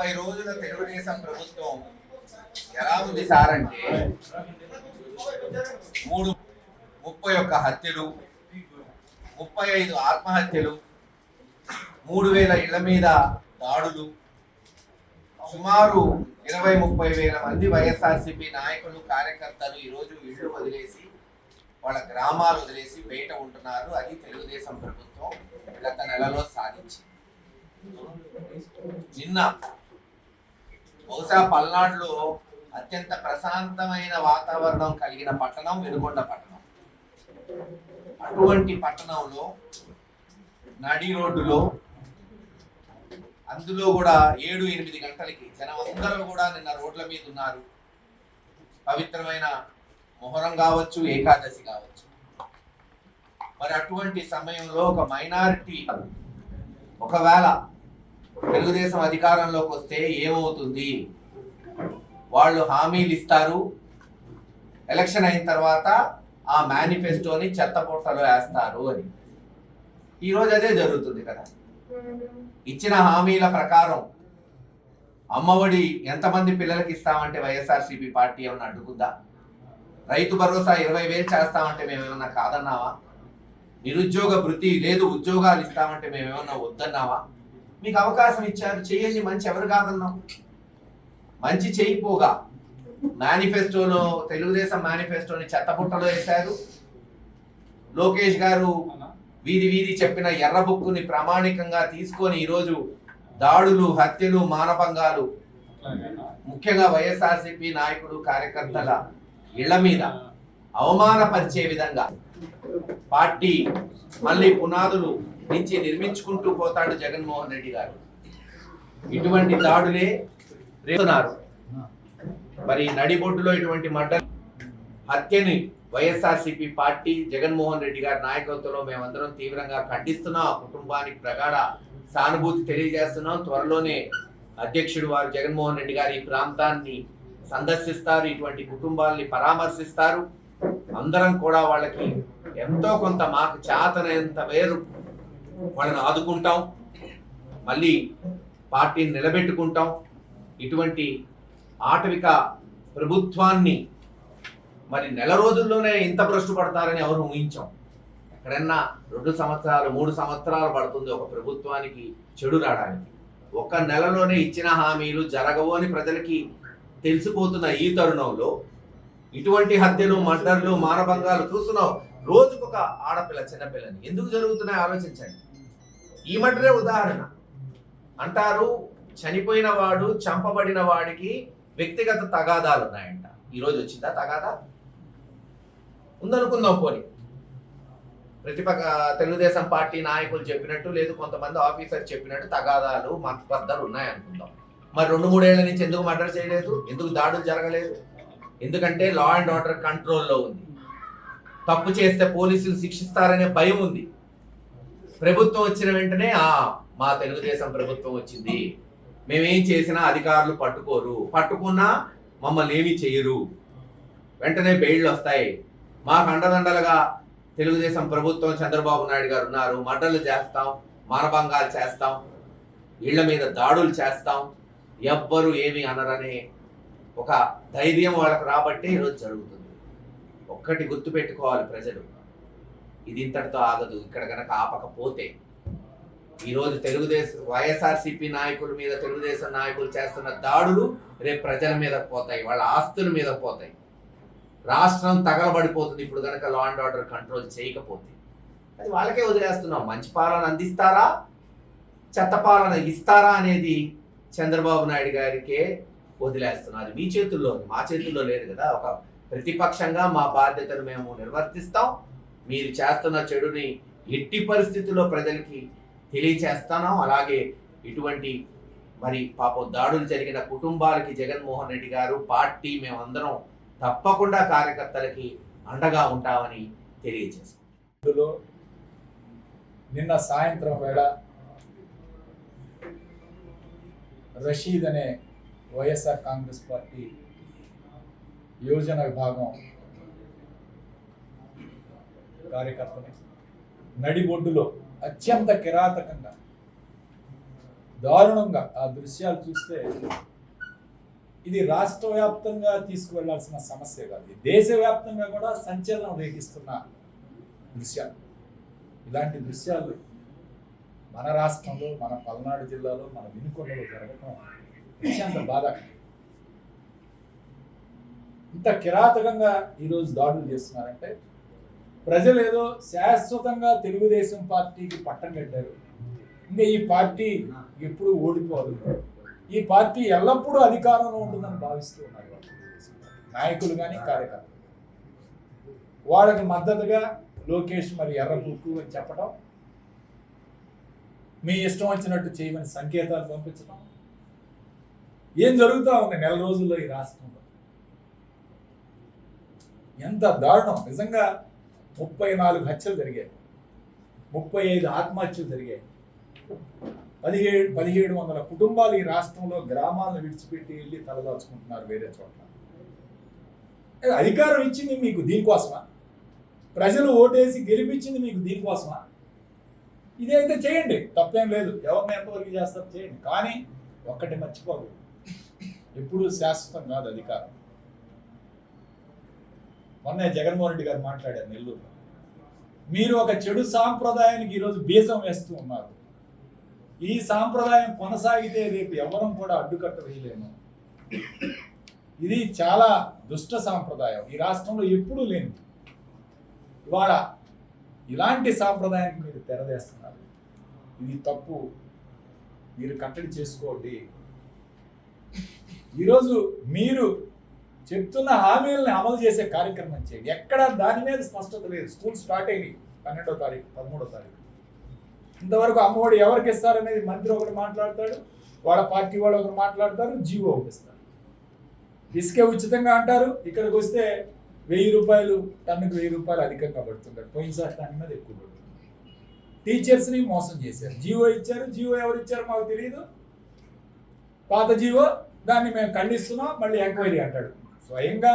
90 రోజుల తెలుగుదేశం ప్రభుత్వం ఎలా ఉంది సార్ అంటే 31 హత్యలు, 35 ఆత్మహత్యలు, 3000 ఇళ్ల మీద దాడులు, సుమారు 20-30 వేల మంది వైఎస్ఆర్సీపీ నాయకులు కార్యకర్తలు ఈరోజు ఇళ్ళు వదిలేసి వాళ్ళ గ్రామాలు వదిలేసి బయట ఉంటున్నారు. అది తెలుగుదేశం ప్రభుత్వం గత నెలలో సాధించింది. నిన్న బహుశా పల్నాడులో అత్యంత ప్రశాంతమైన వాతావరణం కలిగిన పట్టణం వెనుకొండ పట్టణం. అటువంటి పట్టణంలో నడి రోడ్డులో, అందులో కూడా 7-8 గంటలకి జనం అందరూ కూడా నిన్న రోడ్ల మీద ఉన్నారు. పవిత్రమైన మొహరం కావచ్చు, ఏకాదశి కావచ్చు. మరి అటువంటి సమయంలో ఒక మైనారిటీ ఒకవేళ తెలుగుదేశం అధికారంలోకి వస్తే ఏమవుతుంది? వాళ్ళు హామీలు ఇస్తారు, ఎలక్షన్ అయిన తర్వాత ఆ మేనిఫెస్టోని చెత్తపొట్టలో వేస్తారు అని. ఈరోజు అదే జరుగుతుంది కదా. ఇచ్చిన హామీల ప్రకారం అమ్మఒడి ఎంతమంది పిల్లలకి ఇస్తామంటే వైఎస్ఆర్సీపీ పార్టీ ఏమన్నా అడ్డుకుందా? రైతు భరోసా 20,000 చేస్తామంటే మేమేమన్నా కాదన్నావా? నిరుద్యోగ భృతి లేదు, ఉద్యోగాలు ఇస్తామంటే మేమేమన్నా వద్దన్నావా? మీకు అవకాశం ఇచ్చారు, చేయండి, మంచి ఎవరు కాదన్నాం? మంచి చేయిపోగా మేనిఫెస్టోలో, తెలుగుదేశం మేనిఫెస్టోని చెత్తపుట్టలో వేశారు. లోకేష్ గారు వీధి చెప్పిన ఎర్ర బుక్కుని ప్రామాణికంగా తీసుకొని ఈరోజు దాడులు, హత్యలు, మానభంగాలు, ముఖ్యంగా వైఎస్ఆర్సీపీ నాయకుడు కార్యకర్తల ఇళ్ల మీద అవమానపరిచే విధంగా పార్టీ మళ్ళీ పునాదులు నుంచి నిర్మించుకుంటూ పోతాడు జగన్మోహన్ రెడ్డి గారు. ఇటువంటి దాడులే రేపుతున్నారు. మరి నడిబొడ్డులో ఇటువంటి మర్డర్, హత్యని వైఎస్ఆర్సీపీ పార్టీ జగన్మోహన్ రెడ్డి గారి నాయకత్వంలో మేమందరం తీవ్రంగా ఖండిస్తున్నాం. ఆ కుటుంబానికి ప్రగాఢ సానుభూతి తెలియజేస్తున్నాం. త్వరలోనే అధ్యక్షుడు వారు జగన్మోహన్ రెడ్డి గారి ఈ ప్రాంతాన్ని సందర్శిస్తారు, ఇటువంటి కుటుంబాలని పరామర్శిస్తారు. అందరం కూడా వాళ్ళకి ఎంతో కొంత మాకు చేతనంత వేరు వాళ్ళని ఆదుకుంటాం, మళ్ళీ పార్టీని నిలబెట్టుకుంటాం. ఇటువంటి ఆటవిక ప్రభుత్వాన్ని మరి నెల రోజుల్లోనే ఇంత భ్రష్టు పడతారని ఎవరు ఊహించాం. ఎక్కడన్నా 2 సంవత్సరాలు 3 సంవత్సరాలు పడుతుంది ఒక ప్రభుత్వానికి చెడు రావడానికి. ఒక నెలలోనే ఇచ్చిన హామీలు జరగవు అని ప్రజలకి తెలిసిపోతున్న ఈ తరుణంలో ఇటువంటి హత్యలు, మర్డర్లు, మానభంగాలు చూస్తున్నాం. రోజుకొక ఆడపిల్ల, చిన్నపిల్లని ఎందుకు జరుగుతున్నాయి ఆలోచించండి. ఈ మర్డరే ఉదాహరణ. అంటారు చనిపోయిన వాడు, చంపబడిన వాడికి వ్యక్తిగత తగాదాలు ఉన్నాయంట. ఈరోజు వచ్చిందా తగాదా? ఉందనుకుందాం. పోనీ ప్రతిపక్ష తెలుగుదేశం పార్టీ నాయకులు చెప్పినట్టు, లేదు కొంతమంది ఆఫీసర్ చెప్పినట్టు తగాదాలు, మతస్పర్ధలు ఉన్నాయనుకుందాం. మరి 2-3 ఏళ్ల నుంచి ఎందుకు మర్డర్ చేయలేదు? ఎందుకు దాడులు జరగలేదు? ఎందుకంటే లా అండ్ ఆర్డర్ కంట్రోల్లో ఉంది. తప్పు చేస్తే పోలీసులు శిక్షిస్తారనే భయం ఉంది. ప్రభుత్వం వచ్చిన వెంటనే మా తెలుగుదేశం ప్రభుత్వం వచ్చింది, మేమేం చేసినా అధికారులు పట్టుకోరు, పట్టుకున్నా మమ్మల్ని ఏమీ చేయరు, వెంటనే బెయిళ్ళు వస్తాయి, మాకు అండదండలుగా తెలుగుదేశం ప్రభుత్వం, చంద్రబాబు నాయుడు గారు ఉన్నారు, మర్డర్లు చేస్తాం, మానభంగాలు చేస్తాం, ఇళ్ల మీద దాడులు చేస్తాం, ఎవ్వరు ఏమి అనరనే ఒక ధైర్యం వాళ్ళకు రాబట్టే ఈరోజు జరుగుతుంది. ఒక్కటి గుర్తుపెట్టుకోవాలి ప్రజలు, ఇది ఇంతటితో ఆగదు. ఇక్కడ కనుక ఆపకపోతే ఈరోజు తెలుగుదేశం వైఎస్ఆర్సీపీ నాయకుల మీద తెలుగుదేశం నాయకులు చేస్తున్న దాడులు రేపు ప్రజల మీద పోతాయి, వాళ్ళ ఆస్తుల మీద పోతాయి, రాష్ట్రం తగలబడిపోతుంది. ఇప్పుడు కనుక లా అండ్ ఆర్డర్ కంట్రోల్ చేయకపోతే అది వాళ్ళకే వదిలేస్తున్నాం. మంచి పాలన అందిస్తారా, చెత్త పాలన ఇస్తారా అనేది చంద్రబాబు నాయుడు గారికే వదిలేస్తున్నాం. అది మీ చేతుల్లో ఉంది, మా చేతుల్లో లేదు కదా. ఒక ప్రతిపక్షంగా మా బాధ్యతను మేము నిర్వర్తిస్తాం. మీరు చేస్తున్న చెడుని ఎట్టి పరిస్థితుల్లో ప్రజలకి తెలియచేస్తాను. అలాగే ఇటువంటి మరి పాపం దాడులు జరిగిన కుటుంబాలకి జగన్మోహన్ రెడ్డి గారు, పార్టీ, మేమందరం తప్పకుండా కార్యకర్తలకి అండగా ఉంటామని తెలియజేస్తాం. నిన్న సాయంత్రం వేళ రషీద్ అనే వైఎస్ఆర్ కాంగ్రెస్ పార్టీ యోజన విభాగం కార్యకర్తని నడిబొడ్డులో అత్యంత కిరాతకంగా దారుణంగా ఆ దృశ్యాలు చూస్తే ఇది రాష్ట్ర వ్యాప్తంగా తీసుకువెళ్లాల్సిన సమస్య కాదు, ఇది దేశవ్యాప్తంగా కూడా సంచలనం రేగిస్తున్న దృశ్యాలు. ఇలాంటి దృశ్యాలు మన రాష్ట్రంలో, మన పల్నాడు జిల్లాలో, మన వినుకొండలో జరగడం అత్యంత బాధాకరం. ఇంత కిరాతకంగా ఈరోజు దాడులు చేస్తున్నారంటే ప్రజలు ఏదో శాశ్వతంగా తెలుగుదేశం పార్టీకి పట్టం కట్టారు, ఇంకా ఈ పార్టీ ఎప్పుడు ఓడిపోదు, ఈ పార్టీ ఎల్లప్పుడూ అధికారంలో ఉంటుందని భావిస్తూ ఉన్నారు నాయకులు కానీ కార్యకర్తలు. వాళ్ళకి మద్దతుగా లోకేష్ మరి ఎర్ర బుక్కు అని చెప్పడం, మీ ఇష్టం వచ్చినట్టు చేయమని సంకేతాలు పంపించడం, ఏం జరుగుతూ ఉంది నెల రోజుల్లో ఈ రాష్ట్రంలో. ఎంత దారుణం! నిజంగా 34 హత్యలు జరిగాయి, 35 ఆత్మహత్యలు జరిగాయి, 1700 కుటుంబాలు ఈ రాష్ట్రంలో గ్రామాలను విడిచిపెట్టి వెళ్ళి తలదాచుకుంటున్నారు వేరే చోట్ల. అధికారం ఇచ్చింది మీకు దీనికోసమా? ప్రజలు ఓటేసి గెలిపించింది మీకు దీనికోసమా? ఇదైతే చేయండి, తప్పేం లేదు, ఎవరిని ఎంతవరకు చేస్తారు చేయండి. కానీ ఒక్కటి మర్చిపోదు, ఎప్పుడు శాశ్వతం కాదు అధికారం. మొన్నే జగన్మోహన్ రెడ్డి గారు మాట్లాడారు నెల్లూరులో, మీరు ఒక చెడు సాంప్రదాయానికి ఈరోజు బీజం వేస్తూ ఉన్నారు. ఈ సాంప్రదాయం కొనసాగితే రేపు ఎవరం కూడా అడ్డుకట్ట వేయలేము. ఇది చాలా దుష్ట సాంప్రదాయం, ఈ రాష్ట్రంలో ఎప్పుడూ లేని. ఇవాళ ఇలాంటి సాంప్రదాయానికి మీరు తెరవేస్తున్నారు, ఇది తప్పు, మీరు కట్టడి చేసుకోండి. ఈరోజు మీరు చెప్తున్న హామీలను అమలు చేసే కార్యక్రమం చేయండి. ఎక్కడ దాని మీద స్పష్టత లేదు. స్కూల్ స్టార్ట్ అయింది 12వ తారీఖు 13వ తారీఖు. ఇంతవరకు అమ్మఒడి ఎవరికి ఇస్తారనేది మంత్రి ఒకటి మాట్లాడతాడు, వాళ్ళ పార్టీ వాళ్ళు ఒకరు మాట్లాడతారు, జీవో ఒకటి ఇస్తారు. ఇసుకే ఉచితంగా అంటారు, ఇక్కడికి వస్తే 1000 రూపాయలు టన్నుకు 1000 రూపాయలు అధికంగా పడుతుంది, పోయినసారి టన్ను మీద ఎక్కువ పడుతుంది. టీచర్స్ని మోసం చేశారు, జీవో ఇచ్చారు, జీవో ఎవరు ఇచ్చారో మాకు తెలియదు, పాత జీవో, దాన్ని మేము ఖండిస్తున్నాం, మళ్ళీ ఎంక్వైరీ అంటాడు. స్వయంగా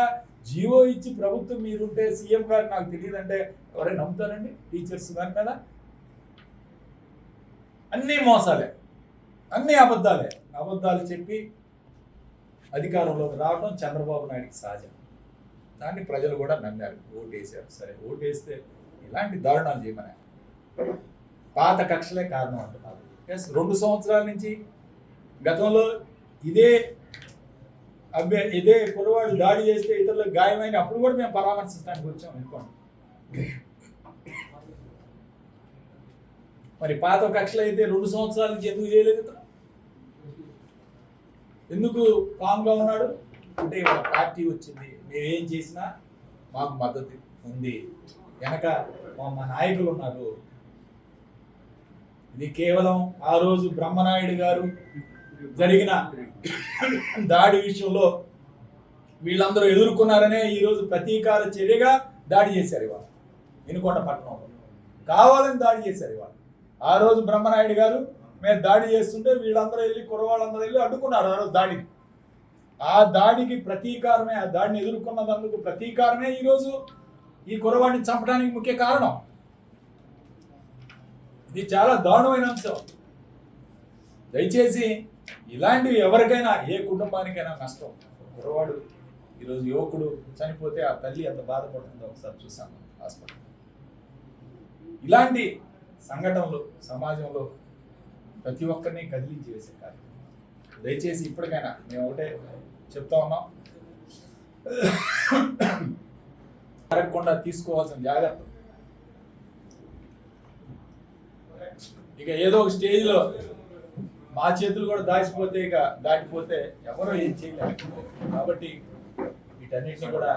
జీవో ఇచ్చి ప్రభుత్వం మీరుంటే సీఎం గారు నాకు తెలియదు అంటే ఎవరైనా నమ్ముతారండి? టీచర్స్ దాని మీద అన్నీ మోసాలే, అన్నీ అబద్ధాలే. అబద్ధాలు చెప్పి అధికారంలోకి రావడం చంద్రబాబు నాయుడికి సహజం. దాన్ని ప్రజలు కూడా నమ్మారు, ఓటేసారు. సరే, ఓటేస్తే ఇలాంటి దారుణాలు చేయమని పాత కక్షలే కారణం అంటున్నారు. 2 సంవత్సరాల నుంచి గతంలో ఇదే కుర్రవాడు దాడి చేస్తే ఇతరులకు గాయమైన అప్పుడు కూడా మేము పరామర్శించడానికి వచ్చాం అనుకోండి. మరి పాత కక్షలు అయితే 2 సంవత్సరాల నుంచి ఎందుకు చేయలేదు? ఇతను ఎందుకు కామ్గా ఉన్నాడు అంటే ఇవాళ పార్టీ వచ్చింది, మేమేం చేసినా మాకు మద్దతు ఉంది, వెనక మా నాయకులు ఉన్నారు. ఇది కేవలం ఆ రోజు బ్రహ్మనాయుడు గారు జరిగిన దాడి విషయంలో వీళ్ళందరూ ఎదుర్కొన్నారనే ఈరోజు ప్రతీకార చర్యగా దాడి చేశారు. ఇవాళ వినుకొండ పట్టణంలో కావాలని దాడి చేశారు. ఇవాళ ఆ రోజు బ్రహ్మనాయుడు గారు మేము దాడి చేస్తుంటే వీళ్ళందరూ వెళ్ళి కుర్రవాళ్ళందరూ వెళ్ళి అడ్డుకున్నారు ఆ రోజు దాడిని. ఆ దాడికి ప్రతీకారమే, ఆ దాడిని ఎదుర్కొన్నందుకు ప్రతీకారమే ఈరోజు ఈ కుర్రవాడిని చంపడానికి ముఖ్య కారణం. ఇది చాలా దారుణమైన అంశం. దయచేసి ఇలాంటివి ఎవరికైనా, ఏ కుటుంబానికైనా నష్టం. కుర్రవాడు ఈరోజు యువకుడు చనిపోతే ఆ తల్లి ఎంత బాధపడుతుందో ఒకసారి చూసాను హాస్పిటల్. ఇలాంటి సంఘటనలు సమాజంలో ప్రతి ఒక్కరిని కదిలించి వేసే కార్యక్రమం. దయచేసి ఇప్పటికైనా మేము ఒకటే చెప్తా ఉన్నాం, జరగకుండా తీసుకోవాల్సిన జాగ్రత్తలు. ఇక ఏదో ఒక స్టేజ్లో మా చేతులు కూడా దాచిపోతే, ఇక దాటిపోతే ఎవరో ఏం చేయలేరు. కాబట్టి వీటన్నిటిని కూడా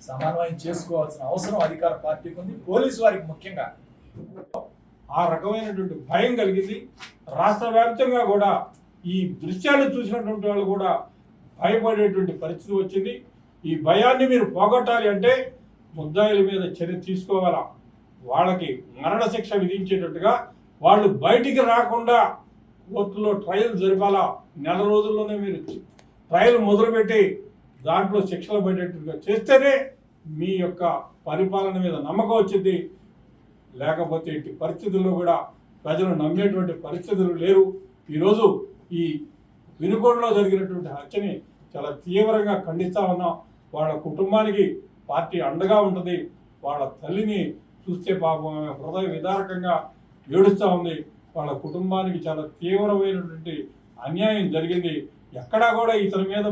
సమన్వయం చేసుకోవాల్సిన అవసరం అధికార పార్టీకి ఉంది, పోలీసు వారికి ముఖ్యంగా. ఆ రకమైనటువంటి భయం కలిగింది. రాష్ట్ర వ్యాప్తంగా కూడా ఈ దృశ్యాన్ని చూసినటువంటి వాళ్ళు కూడా భయపడేటువంటి పరిస్థితి వచ్చింది. ఈ భయాన్ని మీరు పోగొట్టాలి అంటే ముద్దాయిల మీద చర్య తీసుకోవాలా, వాళ్ళకి మరణశిక్ష విధించేటట్టుగా, వాళ్ళు బయటికి రాకుండా కోర్టులో ట్రయల్ జరపాలా. నెల రోజుల్లోనే మీరు ట్రయల్ మొదలుపెట్టి దాంట్లో శిక్షలు పడేట్టుగా చేస్తేనే మీ యొక్క పరిపాలన మీద నమ్మకం వచ్చింది. లేకపోతే ఇట్టి పరిస్థితుల్లో కూడా ప్రజలు నమ్మేటువంటి పరిస్థితులు లేరు. ఈరోజు ఈ వినుకొండలో జరిగినటువంటి హత్యని చాలా తీవ్రంగా ఖండిస్తా ఉన్నాం. వాళ్ళ కుటుంబానికి పార్టీ అండగా ఉంటుంది. వాళ్ళ తల్లిని చూస్తే పాపం హృదయ విదారకంగా ఏడుస్తూ ఉంది. వాళ్ళ కుటుంబానికి చాలా తీవ్రమైనటువంటి అన్యాయం జరిగింది. ఎక్కడా కూడా ఇతని మీద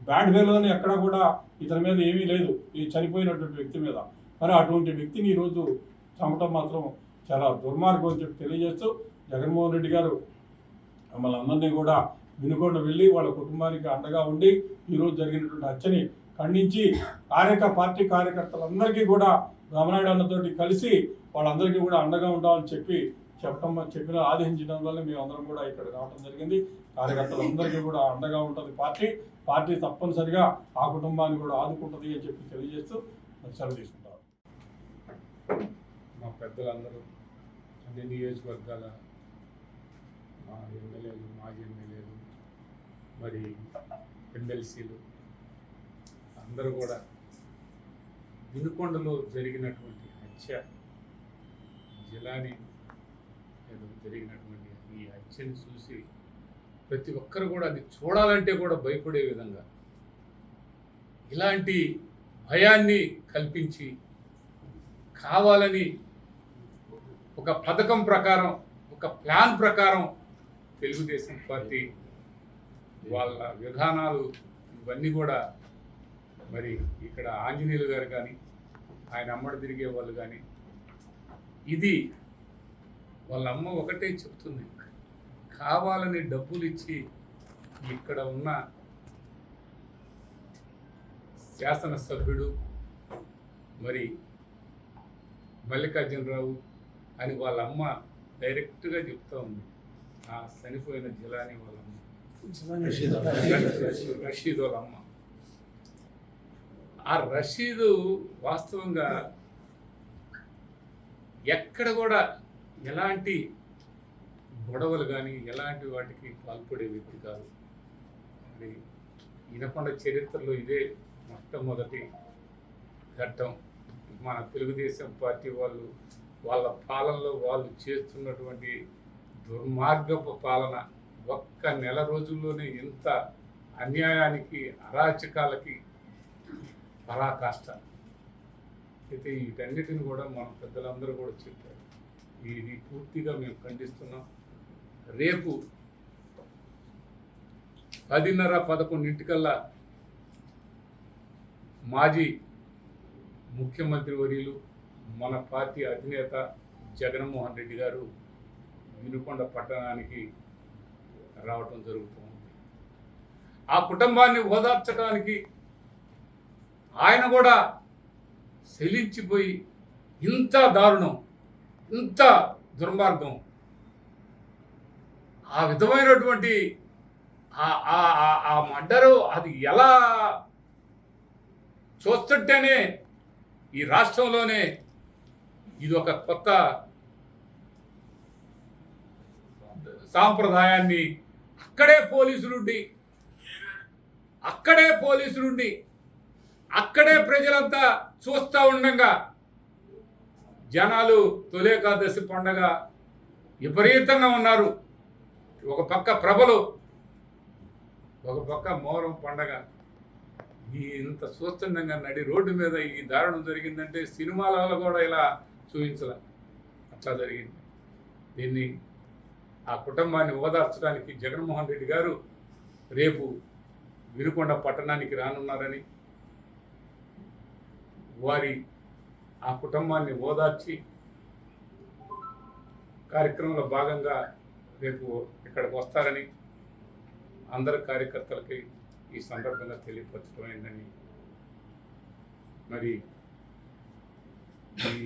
బ్యాడ్ వేలోని ఎక్కడా కూడా ఇతని మీద ఏమీ లేదు ఈ చనిపోయినటువంటి వ్యక్తి మీద. మరి అటువంటి వ్యక్తిని ఈరోజు చంపటం మాత్రం చాలా దుర్మార్గం అని చెప్పి తెలియజేస్తూ జగన్మోహన్ రెడ్డి గారు మమ్మల్ని అందరినీ కూడా వినుకొండ వెళ్ళి వాళ్ళ కుటుంబానికి అండగా ఉండి ఈరోజు జరిగినటువంటి హత్యని ఖండించి పార్టీ కార్యకర్తలందరికీ కూడా రామనాయుడు అన్నతోటి కలిసి వాళ్ళందరికీ కూడా అండగా ఉంటామని చెప్పిన ఆదేశించడం వల్ల మేము అందరం కూడా ఇక్కడ రావడం జరిగింది. కార్యకర్తలందరికీ కూడా అండగా ఉంటుంది పార్టీ తప్పనిసరిగా ఆ కుటుంబాన్ని కూడా ఆదుకుంటుంది అని చెప్పి తెలియజేస్తూ సెలవు తీసుకుంటారు. మా పెద్దలందరూ అన్ని నియోజకవర్గాల మా ఎమ్మెల్యేలు, మాజీ ఎమ్మెల్యేలు, మరి ఎమ్మెల్సీలు అందరూ కూడా వినుకొండలో జరిగినటువంటి హత్య, జిలాని జరిగినటువంటి ఈ హత్యని చూసి ప్రతి ఒక్కరు కూడా అది చూడాలంటే కూడా భయపడే విధంగా ఇలాంటి భయాన్ని కల్పించి కావాలని ఒక పథకం ప్రకారం, ఒక ప్లాన్ ప్రకారం తెలుగుదేశం పార్టీ వాళ్ళ విధానాలు ఇవన్నీ కూడా మరి ఇక్కడ ఆంజనేయులు గారు కానీ ఆయన అమ్మడి తిరిగే వాళ్ళు కానీ ఇది వాళ్ళ అమ్మ ఒకటే చెప్తుంది, కావాలని డబ్బులు ఇచ్చి ఇక్కడ ఉన్న శాసనసభ్యుడు మరి మల్లికార్జునరావు అని వాళ్ళ అమ్మ డైరెక్ట్గా చెప్తా ఉంది. ఆ చనిపోయిన జిలాని వాళ్ళ అమ్మ రషీద్ వాళ్ళ అమ్మ. ఆ రషీదు వాస్తవంగా ఎక్కడ కూడా ఎలాంటి గొడవలు కానీ ఎలాంటి వాటికి పాల్పడే వ్యక్తి కాదు. మరి వినుకొండ చరిత్రలో ఇదే మొట్టమొదటి ఘట్టం. మన తెలుగుదేశం పార్టీ వాళ్ళు వాళ్ళ పాలనలో వాళ్ళు చేస్తున్నటువంటి దుర్మార్గపు పాలన ఒక్క నెల రోజుల్లోనే ఎంత అన్యాయానికి, అరాచకాలకి పరాకాష్ట. అయితే వీటన్నిటిని కూడా మన పెద్దలందరూ కూడా చెప్పారు. ఇది పూర్తిగా మేము ఖండిస్తున్నాం. రేపు 10:30-11 మాజీ ముఖ్యమంత్రి వర్యులు మన పార్టీ అధినేత జగన్మోహన్ రెడ్డి గారు వినుకొండ పట్టణానికి రావటం జరుగుతుంది. ఆ కుటుంబాన్ని ఓదార్చడానికి ఆయన కూడా శలించిపోయి ఇంత దారుణం, ఇంత దుర్మార్గం, ఆ విధమైనటువంటి ఆ మర్డరు అది ఎలా చూస్తుంటేనే ఈ రాష్ట్రంలోనే ఇది ఒక కొత్త సాంప్రదాయాన్ని అక్కడే పోలీసులుండి అక్కడే ప్రజలంతా చూస్తూ ఉండగా జనాలు తొలి ఏకాదశి పండగ విపరీతంగా ఉన్నారు. ఒక పక్క ప్రభలు, ఒక పక్క మోహరం పండగ. ఇంత చూస్తుండగా నడి రోడ్డు మీద ఈ దారుణం జరిగిందంటే సినిమాలలో కూడా ఇలా చూపించాల, అట్లా జరిగింది. దీన్ని ఆ కుటుంబాన్ని ఓదార్చడానికి జగన్మోహన్ రెడ్డి గారు రేపు వినుకొండ పట్టణానికి రానున్నారని, వారి ఆ కుటుంబాన్ని ఓదార్చి కార్యక్రమంలో భాగంగా రేపు ఇక్కడికి వస్తారని అందరి కార్యకర్తలకి ఈ సందర్భంగా తెలియపరచడమైందని, మరి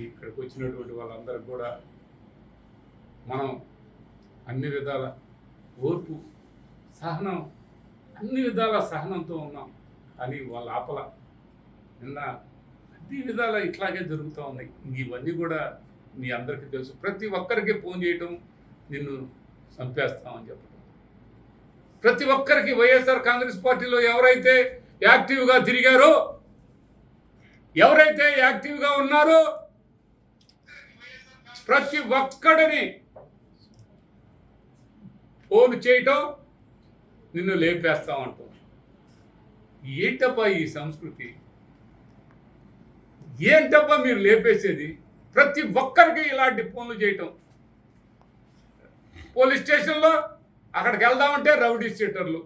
ఇక్కడికి వచ్చినటువంటి వాళ్ళందరికీ కూడా మనం అన్ని విధాల ఓర్పు, సహనం, అన్ని విధాల సహనంతో ఉన్నాం. కానీ వాళ్ళ ఆపల నిన్న అన్ని విధాల ఇట్లాగే జరుగుతూ ఉన్నాయి. ఇవన్నీ కూడా మీ అందరికీ తెలుసు. ప్రతి ఒక్కరికి ఫోన్ చేయటం, నిన్ను చంపేస్తామని చెప్పడం, ప్రతి ఒక్కరికి వైఎస్ఆర్ కాంగ్రెస్ పార్టీలో ఎవరైతే యాక్టివ్గా తిరిగారో, ఎవరైతే యాక్టివ్గా ఉన్నారో ప్రతి ఒక్కడిని ఫోన్ చేయటం, నిన్ను లేపేస్తామంటాం. ఏంటబ్బా ఈ సంస్కృతి? ఏంటబ్బా మీరు లేపేసేది? ప్రతి ఒక్కరికి ఇలాంటి ఫోన్లు చేయటం. పోలీస్ స్టేషన్లో అక్కడికి వెళ్దామంటే రౌడీ షీటర్లు,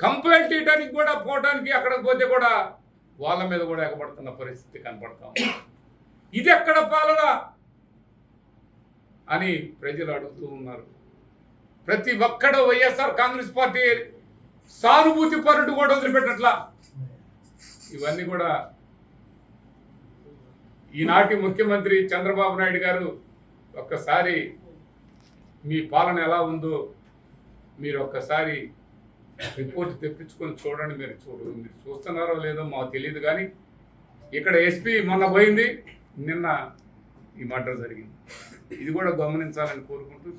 కంప్లైంట్ ఇవ్వడానికి కూడా పోవడానికి అక్కడికి పోతే కూడా వాళ్ళ మీద కూడా ఎగబడుతున్న పరిస్థితి కనపడతాం. ఇది ఎక్కడ పాలన అని ప్రజలు అడుగుతూ ఉన్నారు. ప్రతి ఒక్కడు వైఎస్ఆర్ కాంగ్రెస్ పార్టీ సానుభూతి పరుడు కూడా వదిలిపెట్టట్లా. ఇవన్నీ కూడా ఈనాటి ముఖ్యమంత్రి చంద్రబాబు నాయుడు గారు ఒక్కసారి మీ పాలన ఎలా ఉందో మీరు ఒక్కసారి రిపోర్ట్ తెప్పించుకొని చూడండి. మీరు చూస్తున్నారో లేదో మాకు తెలియదు, కానీ ఇక్కడ ఎస్పీ మొన్న పోయింది, నిన్న ఈ మర్డర్ జరిగింది. ఇది కూడా గమనించాలని కోరుకుంటూ